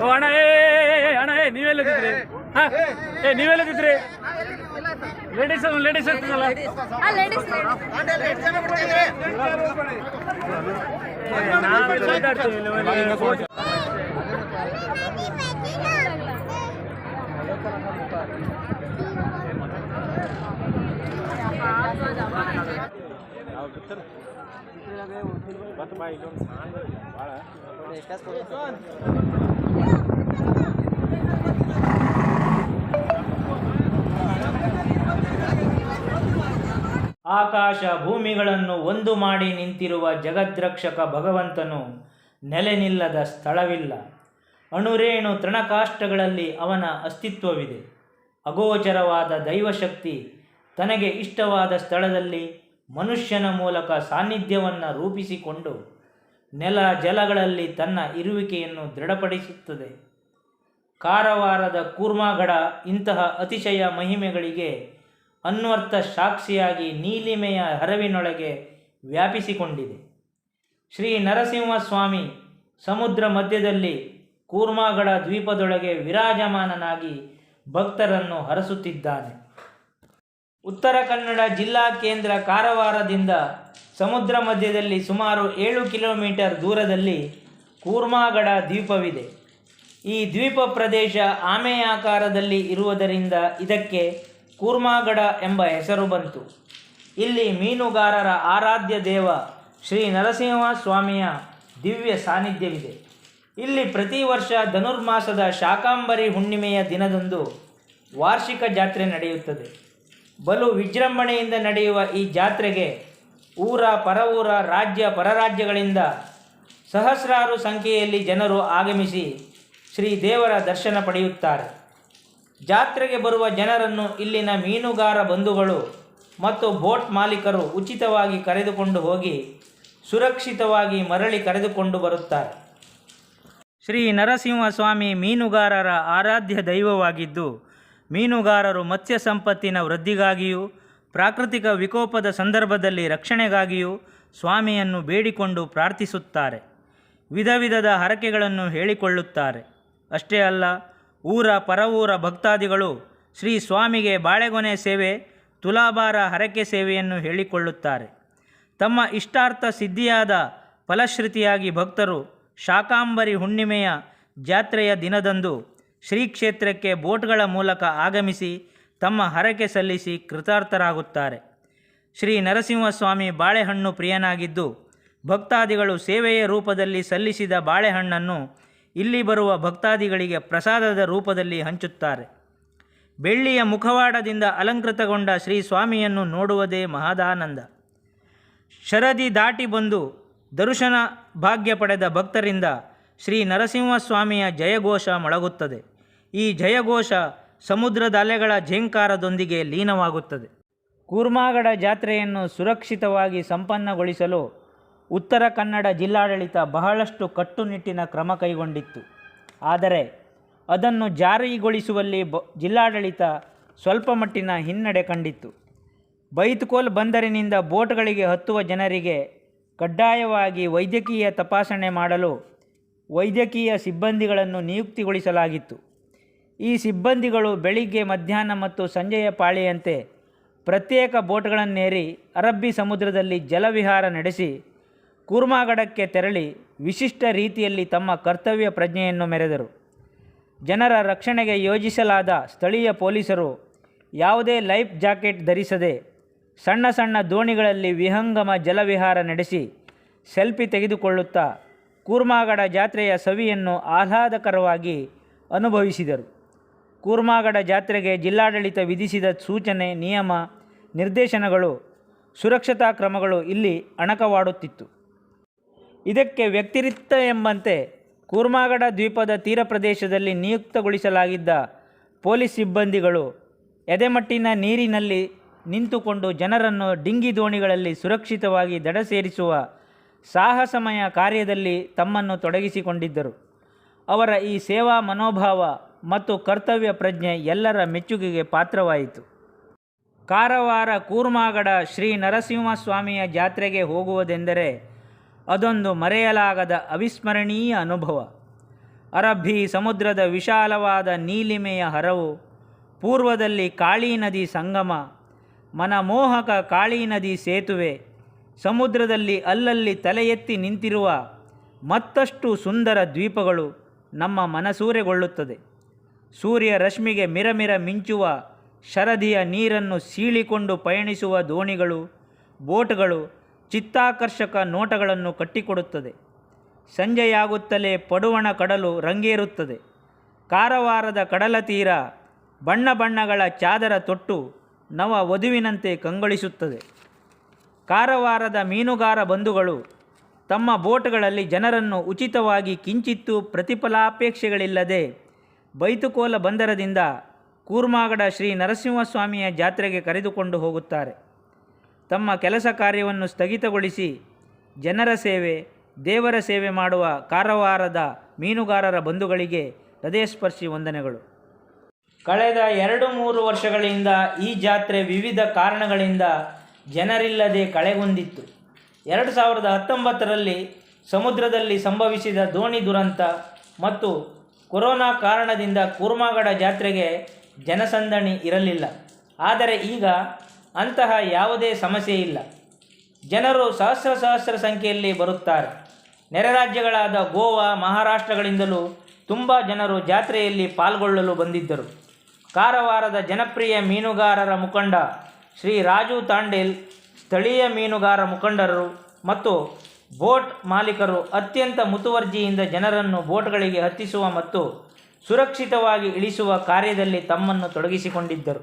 ಓ ಅಣ್ಣ ಅಣ್ಣ ನೀವೆಲ್ಲದಿದ್ರಿ ನೀವೆಲ್ಲದಿದ್ರಿ ladies ladies ಇರ್ತದಲ್ಲ ನಾವೆಲ್ಲ ಮಾತಾಡ್ತೀವಿ. ಆಕಾಶ ಭೂಮಿಗಳನ್ನು ಒಂದು ಮಾಡಿ ನಿಂತಿರುವ ಜಗದ್ರಕ್ಷಕ ಭಗವಂತನು ನೆಲೆ ನಿಲ್ಲದ ಸ್ಥಳವಿಲ್ಲ. ಅಣುರೇಣು ತೃಣಕಾಷ್ಟಗಳಲ್ಲಿ ಅವನ ಅಸ್ತಿತ್ವವಿದೆ. ಅಗೋಚರವಾದ ದೈವಶಕ್ತಿ ತನಗೆ ಇಷ್ಟವಾದ ಸ್ಥಳದಲ್ಲಿ ಮನುಷ್ಯನ ಮೂಲಕ ಸಾನ್ನಿಧ್ಯವನ್ನು ರೂಪಿಸಿಕೊಂಡು ನೆಲ ಜಲಗಳಲ್ಲಿ ತನ್ನ ಇರುವಿಕೆಯನ್ನು ದೃಢಪಡಿಸುತ್ತದೆ. ಕಾರವಾರದ ಕೂರ್ಮಾಗಢ ಇಂತಹ ಅತಿಶಯ ಮಹಿಮೆಗಳಿಗೆ ಅನ್ವರ್ಥ ಸಾಕ್ಷಿಯಾಗಿ ನೀಲಿಮೆಯ ಹರವಿನೊಳಗೆ ವ್ಯಾಪಿಸಿಕೊಂಡಿದೆ. ಶ್ರೀ ನರಸಿಂಹಸ್ವಾಮಿ ಸಮುದ್ರ ಮಧ್ಯದಲ್ಲಿ ಕೂರ್ಮಾಗಢ ದ್ವೀಪದೊಳಗೆ ವಿರಾಜಮಾನನಾಗಿ ಭಕ್ತರನ್ನು ಹರಸುತ್ತಿದ್ದಾನೆ. ಉತ್ತರ ಕನ್ನಡ ಜಿಲ್ಲಾ ಕೇಂದ್ರ ಕಾರವಾರದಿಂದ ಸಮುದ್ರ ಮಧ್ಯದಲ್ಲಿ ಸುಮಾರು 7 ಕಿಲೋಮೀಟರ್ ದೂರದಲ್ಲಿ ಕೂರ್ಮಾಗಢ ದ್ವೀಪವಿದೆ. ಈ ದ್ವೀಪ ಪ್ರದೇಶ ಆಮೆಯಾಕಾರದಲ್ಲಿ ಇರುವುದರಿಂದ ಇದಕ್ಕೆ ಕೂರ್ಮಾಗಢ ಎಂಬ ಹೆಸರು ಬಂತು. ಇಲ್ಲಿ ಮೀನುಗಾರರ ಆರಾಧ್ಯ ದೇವ ಶ್ರೀ ನರಸಿಂಹ ಸ್ವಾಮಿಯ ದಿವ್ಯ ಸಾನ್ನಿಧ್ಯವಿದೆ. ಇಲ್ಲಿ ಪ್ರತಿ ವರ್ಷ ಧನುರ್ಮಾಸದ ಶಾಕಾಂಬರಿ ಹುಣ್ಣಿಮೆಯ ದಿನದಂದು ವಾರ್ಷಿಕ ಜಾತ್ರೆ ನಡೆಯುತ್ತದೆ. ಬಲು ವಿಜೃಂಭಣೆಯಿಂದ ನಡೆಯುವ ಈ ಜಾತ್ರೆಗೆ ಊರ ಪರವೂರ ರಾಜ್ಯ ಪರರಾಜ್ಯಗಳಿಂದ ಸಹಸ್ರಾರು ಸಂಖ್ಯೆಯಲ್ಲಿ ಜನರು ಆಗಮಿಸಿ ಶ್ರೀ ದೇವರ ದರ್ಶನ ಪಡೆಯುತ್ತಾರೆ. ಜಾತ್ರೆಗೆ ಬರುವ ಜನರನ್ನು ಇಲ್ಲಿನ ಮೀನುಗಾರ ಬಂಧುಗಳು ಮತ್ತು ಬೋಟ್ ಮಾಲೀಕರು ಉಚಿತವಾಗಿ ಕರೆದುಕೊಂಡು ಹೋಗಿ ಸುರಕ್ಷಿತವಾಗಿ ಮರಳಿ ಕರೆದುಕೊಂಡು ಬರುತ್ತಾರೆ. ಶ್ರೀ ನರಸಿಂಹಸ್ವಾಮಿ ಮೀನುಗಾರರ ಆರಾಧ್ಯ ದೈವವಾಗಿದ್ದು, ಮೀನುಗಾರರು ಮತ್ಸ್ಯ ಸಂಪತ್ತಿನ ವೃದ್ಧಿಗಾಗಿಯೂ ಪ್ರಾಕೃತಿಕ ವಿಕೋಪದ ಸಂದರ್ಭದಲ್ಲಿ ರಕ್ಷಣೆಗಾಗಿಯೂ ಸ್ವಾಮಿಯನ್ನು ಬೇಡಿಕೊಂಡು ಪ್ರಾರ್ಥಿಸುತ್ತಾರೆ. ವಿಧ ವಿಧದ ಹರಕೆಗಳನ್ನು ಹೇಳಿಕೊಳ್ಳುತ್ತಾರೆ. ಅಷ್ಟೇ ಅಲ್ಲ, ಊರ ಪರವೂರ ಭಕ್ತಾದಿಗಳು ಶ್ರೀ ಸ್ವಾಮಿಗೆ ಬಾಳೆಗೊನೆ ಸೇವೆ, ತುಲಾಭಾರ ಹರಕೆ ಸೇವೆಯನ್ನು ಹೇಳಿಕೊಳ್ಳುತ್ತಾರೆ. ತಮ್ಮ ಇಷ್ಟಾರ್ಥ ಸಿದ್ಧಿಯಾದ ಫಲಶ್ರುತಿಯಾಗಿ ಭಕ್ತರು ಶಾಕಾಂಬರಿ ಹುಣ್ಣಿಮೆಯ ಜಾತ್ರೆಯ ದಿನದಂದು ಶ್ರೀ ಕ್ಷೇತ್ರಕ್ಕೆ ಬೋಟ್ಗಳ ಮೂಲಕ ಆಗಮಿಸಿ ತಮ್ಮ ಹರಕೆ ಸಲ್ಲಿಸಿ ಕೃತಾರ್ಥರಾಗುತ್ತಾರೆ. ಶ್ರೀ ನರಸಿಂಹಸ್ವಾಮಿ ಬಾಳೆಹಣ್ಣು ಪ್ರಿಯನಾಗಿದ್ದು, ಭಕ್ತಾದಿಗಳು ಸೇವೆಯ ರೂಪದಲ್ಲಿ ಸಲ್ಲಿಸಿದ ಬಾಳೆಹಣ್ಣನ್ನು ಇಲ್ಲಿ ಬರುವ ಭಕ್ತಾದಿಗಳಿಗೆ ಪ್ರಸಾದದ ರೂಪದಲ್ಲಿ ಹಂಚುತ್ತಾರೆ. ಬೆಳ್ಳಿಯ ಮುಖವಾಡದಿಂದ ಅಲಂಕೃತಗೊಂಡ ಶ್ರೀ ಸ್ವಾಮಿಯನ್ನು ನೋಡುವುದೇ ಮಹದಾನಂದ. ಶರದಿ ದಾಟಿ ಬಂದು ದರ್ಶನ ಭಾಗ್ಯ ಪಡೆದ ಭಕ್ತರಿಂದ ಶ್ರೀ ನರಸಿಂಹಸ್ವಾಮಿಯ ಜಯಘೋಷ ಮೊಳಗುತ್ತದೆ. ಈ ಜಯಘೋಷ ಸಮುದ್ರದ ಅಲೆಗಳ ಝೇಂಕಾರದೊಂದಿಗೆ ಲೀನವಾಗುತ್ತದೆ. ಕೂರ್ಮಾಗಢ ಜಾತ್ರೆಯನ್ನು ಸುರಕ್ಷಿತವಾಗಿ ಸಂಪನ್ನಗೊಳಿಸಲು ಉತ್ತರ ಕನ್ನಡ ಜಿಲ್ಲಾಡಳಿತ ಬಹಳಷ್ಟು ಕಟ್ಟುನಿಟ್ಟಿನ ಕ್ರಮ ಕೈಗೊಂಡಿತ್ತು. ಆದರೆ ಅದನ್ನು ಜಾರಿಗೊಳಿಸುವಲ್ಲಿ ಜಿಲ್ಲಾಡಳಿತ ಸ್ವಲ್ಪ ಮಟ್ಟಿನ ಹಿನ್ನಡೆ ಕಂಡಿತ್ತು. ಬೈತ್ಕೋಲ್ ಬಂದರಿನಿಂದ ಬೋಟ್ಗಳಿಗೆ ಹತ್ತುವ ಜನರಿಗೆ ಕಡ್ಡಾಯವಾಗಿ ವೈದ್ಯಕೀಯ ತಪಾಸಣೆ ಮಾಡಲು ವೈದ್ಯಕೀಯ ಸಿಬ್ಬಂದಿಗಳನ್ನು ನಿಯುಕ್ತಿಗೊಳಿಸಲಾಗಿತ್ತು. ಈ ಸಿಬ್ಬಂದಿಗಳು ಬೆಳಿಗ್ಗೆ, ಮಧ್ಯಾಹ್ನ ಮತ್ತು ಸಂಜೆಯ ಪಾಳಿಯಂತೆ ಪ್ರತ್ಯೇಕ ಬೋಟ್ಗಳನ್ನೇರಿ ಅರಬ್ಬಿ ಸಮುದ್ರದಲ್ಲಿ ಜಲವಿಹಾರ ನಡೆಸಿ ಕೂರ್ಮಾಗಢಕ್ಕೆ ತೆರಳಿ ವಿಶಿಷ್ಟ ರೀತಿಯಲ್ಲಿ ತಮ್ಮ ಕರ್ತವ್ಯ ಪ್ರಜ್ಞೆಯನ್ನು ಮೆರೆದರು. ಜನರ ರಕ್ಷಣೆಗೆ ಯೋಜಿಸಲಾದ ಸ್ಥಳೀಯ ಪೊಲೀಸರು ಯಾವುದೇ ಲೈಫ್ ಜಾಕೆಟ್ ಧರಿಸದೆ ಸಣ್ಣ ಸಣ್ಣ ದೋಣಿಗಳಲ್ಲಿ ವಿಹಂಗಮ ಜಲವಿಹಾರ ನಡೆಸಿ ಸೆಲ್ಫಿ ತೆಗೆದುಕೊಳ್ಳುತ್ತಾ ಕೂರ್ಮಾಗಢ ಜಾತ್ರೆಯ ಸವಿಯನ್ನು ಆಹ್ಲಾದಕರವಾಗಿ ಅನುಭವಿಸಿದರು. ಕೂರ್ಮಾಗಢ ಜಾತ್ರೆಗೆ ಜಿಲ್ಲಾಡಳಿತ ವಿಧಿಸಿದ ಸೂಚನೆ, ನಿಯಮ, ನಿರ್ದೇಶನಗಳು, ಸುರಕ್ಷತಾ ಕ್ರಮಗಳು ಇಲ್ಲಿ ಅಣಕವಾಡುತ್ತಿತ್ತು. ಇದಕ್ಕೆ ವ್ಯತಿರಿಕ್ತ ಎಂಬಂತೆ ಕೂರ್ಮಾಗಢ ದ್ವೀಪದ ತೀರ ಪ್ರದೇಶದಲ್ಲಿ ನಿಯುಕ್ತಗೊಳಿಸಲಾಗಿದ್ದ ಪೊಲೀಸ್ ಸಿಬ್ಬಂದಿಗಳು ಎದೆಮಟ್ಟಿನ ನೀರಿನಲ್ಲಿ ನಿಂತುಕೊಂಡು ಜನರನ್ನು ಡಿಂಗಿ ದೋಣಿಗಳಲ್ಲಿ ಸುರಕ್ಷಿತವಾಗಿ ದಡ ಸೇರಿಸುವ ಸಾಹಸಮಯ ಕಾರ್ಯದಲ್ಲಿ ತಮ್ಮನ್ನು ತೊಡಗಿಸಿಕೊಂಡಿದ್ದರು. ಅವರ ಈ ಸೇವಾ ಮನೋಭಾವ ಮತ್ತು ಕರ್ತವ್ಯ ಪ್ರಜ್ಞೆ ಎಲ್ಲರ ಮೆಚ್ಚುಗೆಗೆ ಪಾತ್ರವಾಯಿತು. ಕಾರವಾರ ಕೂರ್ಮಾಗಢ ಶ್ರೀ ನರಸಿಂಹಸ್ವಾಮಿಯ ಜಾತ್ರೆಗೆ ಹೋಗುವುದೆಂದರೆ ಅದೊಂದು ಮರೆಯಲಾಗದ ಅವಿಸ್ಮರಣೀಯ ಅನುಭವ. ಅರಬ್ಬಿ ಸಮುದ್ರದ ವಿಶಾಲವಾದ ನೀಲಿಮೆಯ ಹರವು, ಪೂರ್ವದಲ್ಲಿ ಕಾಳಿ ನದಿ ಸಂಗಮ, ಮನಮೋಹಕ ಕಾಳಿ ನದಿ ಸೇತುವೆ, ಸಮುದ್ರದಲ್ಲಿ ಅಲ್ಲಲ್ಲಿ ತಲೆ ಎತ್ತಿ ನಿಂತಿರುವ ಮತ್ತಷ್ಟು ಸುಂದರ ದ್ವೀಪಗಳು ನಮ್ಮ ಮನಸೂರೆಗೊಳ್ಳುತ್ತದೆ. ಸೂರ್ಯ ರಶ್ಮಿಗೆ ಮಿರಮಿರ ಮಿಂಚುವ ಶರದಿಯ ನೀರನ್ನು ಸೀಳಿಕೊಂಡು ಪಯಣಿಸುವ ದೋಣಿಗಳು, ಬೋಟ್ಗಳು ಚಿತ್ತಾಕರ್ಷಕ ನೋಟಗಳನ್ನು ಕಟ್ಟಿಕೊಡುತ್ತದೆ. ಸಂಜೆಯಾಗುತ್ತಲೇ ಪಡುವಣ ಕಡಲು ರಂಗೇರುತ್ತದೆ. ಕಾರವಾರದ ಕಡಲ ತೀರ ಬಣ್ಣ ಬಣ್ಣಗಳ ಚಾದರ ತೊಟ್ಟು ನವ ವಧುವಿನಂತೆ ಕಂಗೊಳಿಸುತ್ತದೆ. ಕಾರವಾರದ ಮೀನುಗಾರ ಬಂಧುಗಳು ತಮ್ಮ ಬೋಟ್ಗಳಲ್ಲಿ ಜನರನ್ನು ಉಚಿತವಾಗಿ ಕಿಂಚಿತ್ತೂ ಪ್ರತಿಫಲಾಪೇಕ್ಷೆಗಳಿಲ್ಲದೆ ಬೈತುಕೋಲ ಬಂದರದಿಂದ ಕೂರ್ಮಾಗಡ ಶ್ರೀ ನರಸಿಂಹಸ್ವಾಮಿಯ ಜಾತ್ರೆಗೆ ಕರೆದುಕೊಂಡು ಹೋಗುತ್ತಾರೆ. ತಮ್ಮ ಕೆಲಸ ಕಾರ್ಯವನ್ನು ಸ್ಥಗಿತಗೊಳಿಸಿ ಜನರ ಸೇವೆ, ದೇವರ ಸೇವೆ ಮಾಡುವ ಕಾರವಾರದ ಮೀನುಗಾರರ ಬಂಧುಗಳಿಗೆ ಹೃದಯಸ್ಪರ್ಶಿ ವಂದನೆಗಳು. ಕಳೆದ 2-3 ವರ್ಷಗಳಿಂದ ಈ ಜಾತ್ರೆ ವಿವಿಧ ಕಾರಣಗಳಿಂದ ಜನರಿಲ್ಲದೆ ಕಳೆಗುಂದಿತ್ತು. 2019ರಲ್ಲಿ ಸಮುದ್ರದಲ್ಲಿ ಸಂಭವಿಸಿದ ದೋಣಿ ದುರಂತ ಮತ್ತು ಕೊರೋನಾ ಕಾರಣದಿಂದ ಕೂರ್ಮಾಗಡ ಜಾತ್ರೆಗೆ ಜನಸಂದಣಿ ಇರಲಿಲ್ಲ. ಆದರೆ ಈಗ ಅಂತಹ ಯಾವುದೇ ಸಮಸ್ಯೆ ಇಲ್ಲ. ಜನರು ಸಹಸ್ರ ಸಂಖ್ಯೆಯಲ್ಲಿ ಬರುತ್ತಾರೆ. ನೆರೆ ರಾಜ್ಯಗಳಾದ ಗೋವಾ, ಮಹಾರಾಷ್ಟ್ರಗಳಿಂದಲೂ ತುಂಬ ಜನರು ಜಾತ್ರೆಯಲ್ಲಿ ಪಾಲ್ಗೊಳ್ಳಲು ಬಂದಿದ್ದರು. ಕಾರವಾರದ ಜನಪ್ರಿಯ ಮೀನುಗಾರರ ಮುಖಂಡ ಶ್ರೀ ರಾಜು ತಾಂಡೇಲ್, ಸ್ಥಳೀಯ ಮೀನುಗಾರ ಮುಖಂಡರು ಮತ್ತು ಬೋಟ್ ಮಾಲೀಕರು ಅತ್ಯಂತ ಮುತುವರ್ಜಿಯಿಂದ ಜನರನ್ನು ಬೋಟ್ಗಳಿಗೆ ಹತ್ತಿಸುವ ಮತ್ತು ಸುರಕ್ಷಿತವಾಗಿ ಇಳಿಸುವ ಕಾರ್ಯದಲ್ಲಿ ತಮ್ಮನ್ನು ತೊಡಗಿಸಿಕೊಂಡಿದ್ದರು.